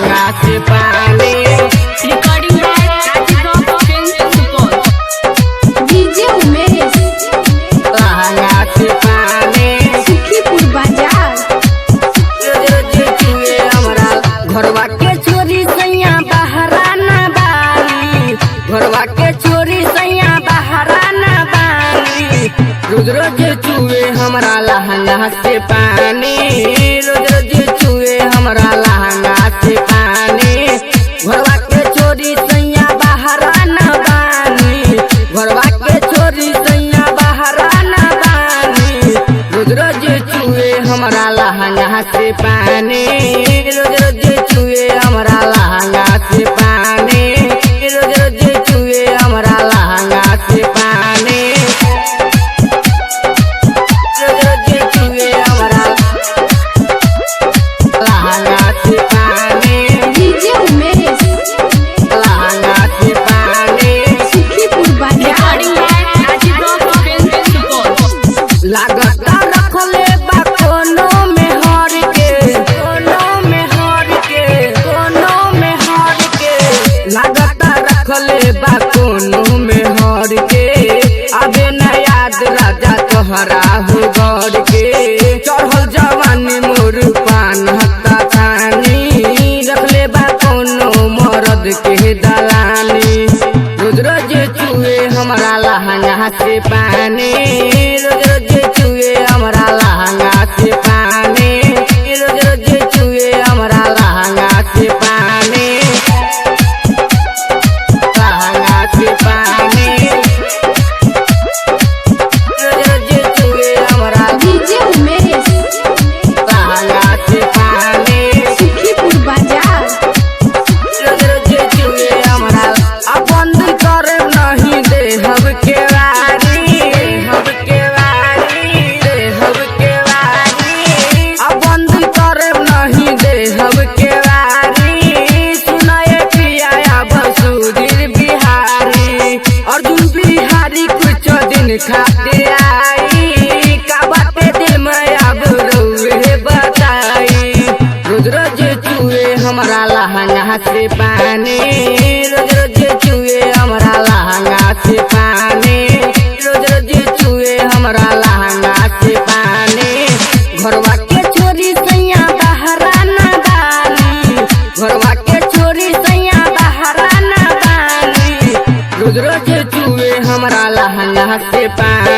लहंगा से पानी। Recording DJ Umesh लहंगा से पानी। सुखीपुर बाजार। हमरा घरवा के चोरी सैया बहराना बानी, घरवा के चोरी सैया बहराना बानी। रोज रोज चुए हमरा लहंगा से पानी, रोज रोज चुए हमरा लहंगा से पानी। घरवा के चोरी सैया बहराना बानी, घरवा के चोरी सैया बहराना बानी। रोज रोज चुए हमरा लहंगा से पानी, रोज रोज चुए हमरा लहंगा से पानी, रोज रोज चुए हमरा लहंगा से पानी। रोज रोज चुए हमरा लहंगा से पानी, डीजे उमेश लहंगा से पानी। सुखीपुर बाजार। लागता रखले बा कोनो में हर के, कोनो में हर के, कोनो में हर के। लागता रखले बा कोनो में हर के। अबे न याद राजा तोहरा हो गढ़ के। चढ़ल जवानी मोर पान हत्ता थानी, रखले बा कोनो मरद के दलानी। रोज रोज चुए हमरा लहंगा से पानी, रोज रोज चुए हमरा लहंगा से पानी, रोज रोज चुए हमरा लहंगा से पानी। लहंगा से पानी, रोज रोज चुए हमरा डीजे उमेश लहंगा से पानी। सुखीपुर बाजार। रोज रोज चुए हमरा बंद करे नहीं देहब के वारी, देहब के वारी, देहब के वारी। बंद करे नहीं देहब के वारी। सुनाए पिया बसुधीर बिहारी, अर्जुन बिहारी कुछ दिन खातिर आई। का बाटे दिल में अब रउए बताई। रोज रोज चुए हमरा लहंगा से पानी, रोज रोज चुए हमरा लहंगा से पानी, रोज रोज चुए हमरा लहंगा से पानी। घरवा के चोरी सैया बहराना बानी, घरवा के चोरी सैया बहराना बानी। रोज रोज चुए हमरा लहंगा से पानी।